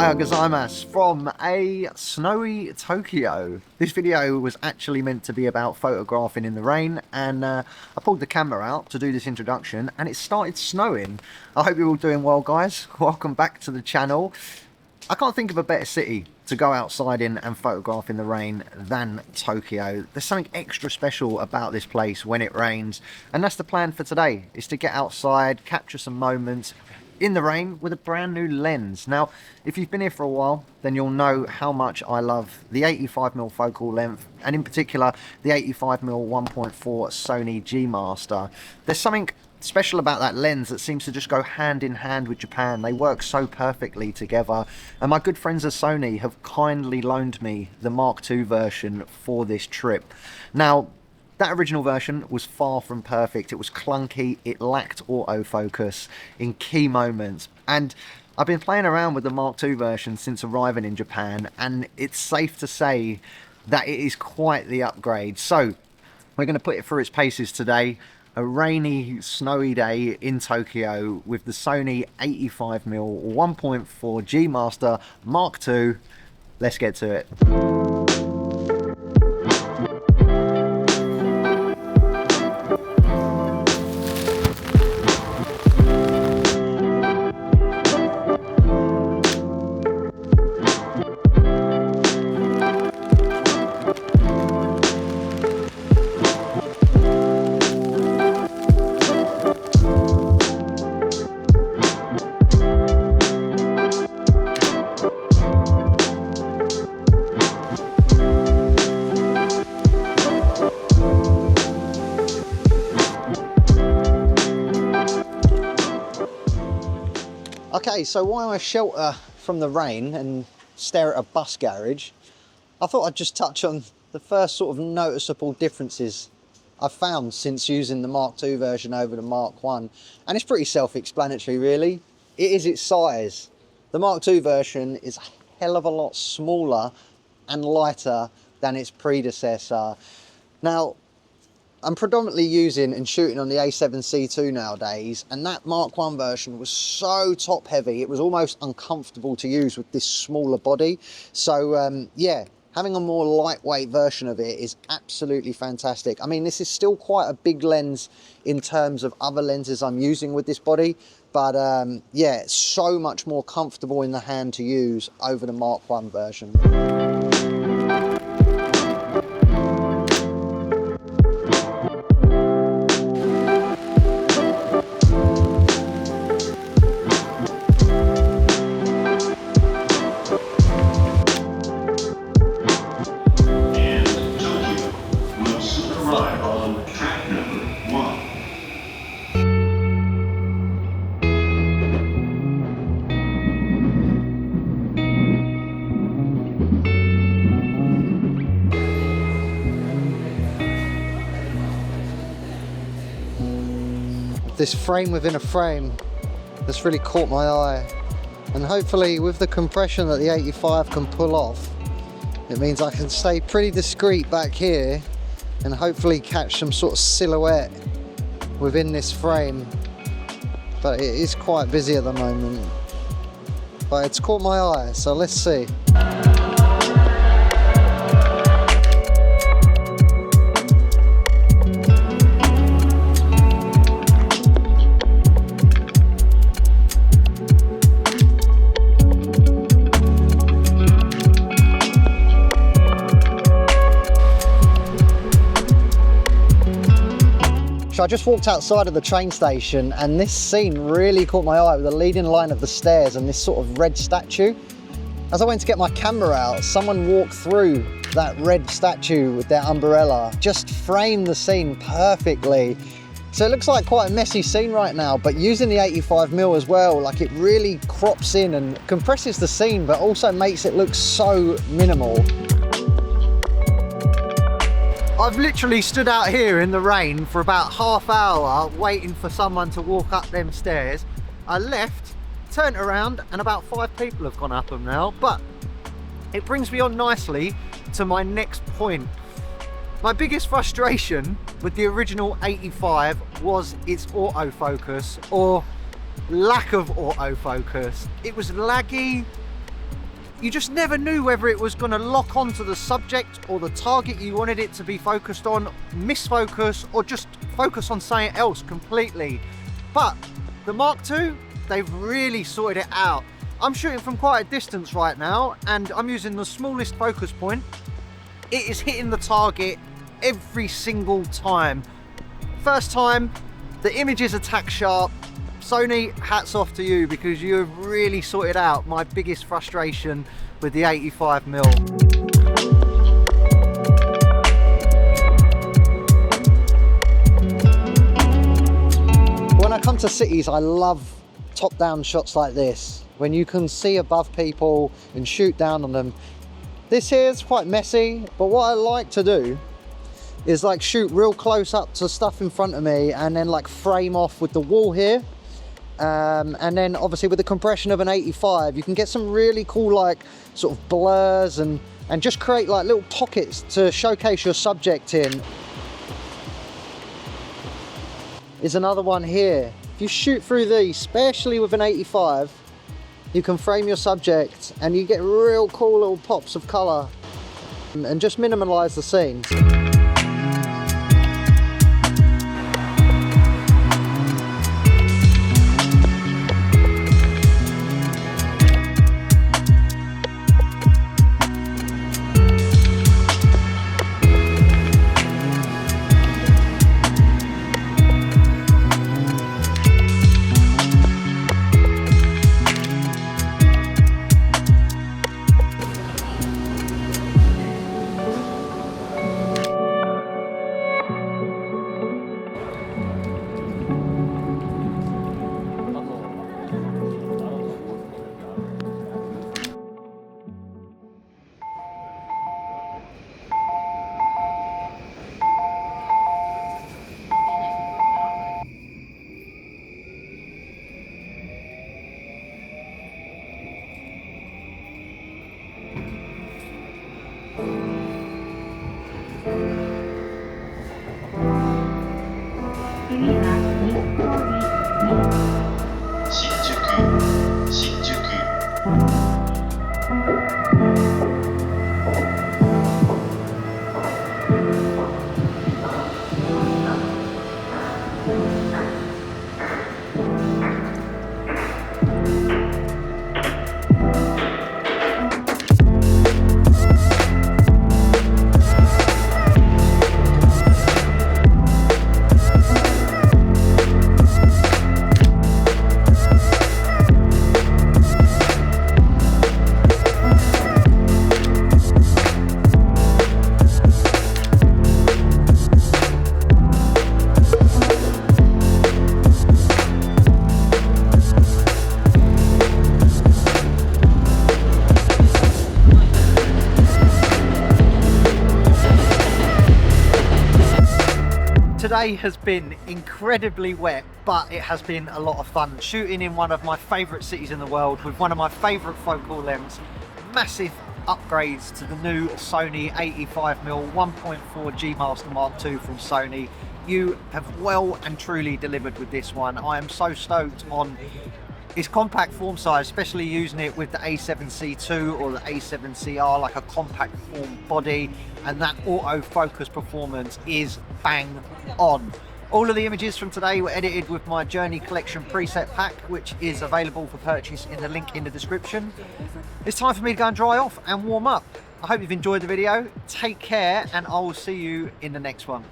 Ohayou gozaimasu from a snowy Tokyo. This video was actually meant to be about photographing in the rain, and I pulled the camera out to do this introduction and it started snowing. I hope you're all doing well, guys. Welcome back to the channel. I can't think of a better city to go outside in and photograph in the rain than Tokyo. There's something extra special about this place when it rains, and that's the plan for today, is to get outside, capture some moments in the rain with a brand new lens. Now, if you've been here for a while, then you'll know how much I love the 85mm focal length, and in particular the 85mm 1.4 Sony G Master. There's something special about that lens that seems to just go hand in hand with Japan. They work so perfectly together, and my good friends at Sony have kindly loaned me the Mark II version for this trip. Now, that original version was far from perfect. It was clunky, it lacked autofocus in key moments, and I've been playing around with the Mark II version since arriving in Japan, and it's safe to say that it is quite the upgrade. So we're going to put it through its paces today. A rainy, snowy day in Tokyo with the Sony 85mm 1.4 G Master Mark II. Let's get to it. Okay, so while I shelter from the rain and stare at a bus garage, I thought I'd just touch on the first sort of noticeable differences I've found since using the Mark II version over the Mark I. And it's pretty self-explanatory, really. It is its size. The Mark II version is a hell of a lot smaller and lighter than its predecessor. Now, I'm predominantly using and shooting on the A7cii II nowadays, and that Mark I version was so top heavy, it was almost uncomfortable to use with this smaller body. So yeah, having a more lightweight version of it is absolutely fantastic. I mean, this is still quite a big lens in terms of other lenses I'm using with this body, but yeah, it's so much more comfortable in the hand to use over the Mark I version. This frame within a frame that's really caught my eye, and hopefully with the compression that the 85 can pull off, it means I can stay pretty discreet back here and hopefully catch some sort of silhouette within this frame. But it is quite busy at the moment, but it's caught my eye, so let's see. So I just walked outside of the train station, and this scene really caught my eye with the leading line of the stairs and this sort of red statue. As I went to get my camera out, someone walked through that red statue with their umbrella, just framed the scene perfectly. So it looks like quite a messy scene right now, but using the 85mm as well, like, it really crops in and compresses the scene, but also makes it look so minimal. I've literally stood out here in the rain for about half hour waiting for someone to walk up them stairs. I left, turned around, and about 5 people have gone up them now. But it brings me on nicely to my next point. My biggest frustration with the original 85 was its autofocus, or lack of autofocus. It was laggy, you just never knew whether it was going to lock onto the subject or the target you wanted it to be focused on, misfocus, or just focus on something else completely. But the Mark II, they've really sorted it out. I'm shooting from quite a distance right now, and I'm using the smallest focus point. It is hitting the target every single time. First time, the images are tack sharp. Sony, hats off to you, because you have really sorted out my biggest frustration with the 85mm. When I come to cities, I love top-down shots like this, when you can see above people and shoot down on them. This here is quite messy, but what I like to do is like shoot real close up to stuff in front of me and then like frame off with the wall here. And then obviously with the compression of an 85, you can get some really cool like sort of blurs and just create like little pockets to showcase your subject in. Is another one here. If you shoot through these, especially with an 85, you can frame your subject and you get real cool little pops of colour and just minimalise the scene. Today has been incredibly wet, but it has been a lot of fun shooting in one of my favourite cities in the world with one of my favourite focal lengths. Massive upgrades to the new Sony 85mm 1.4 G Master Mark II from Sony. You have well and truly delivered with this one. I am so stoked on its compact form size, especially using it with the A7cii or the A7cii, like a compact form body, and that autofocus performance is bang on. All of the images from today were edited with my Journey Collection preset pack, which is available for purchase in the link in the description. It's time for me to go and dry off and warm up. I hope you've enjoyed the video. Take care, and I will see you in the next one.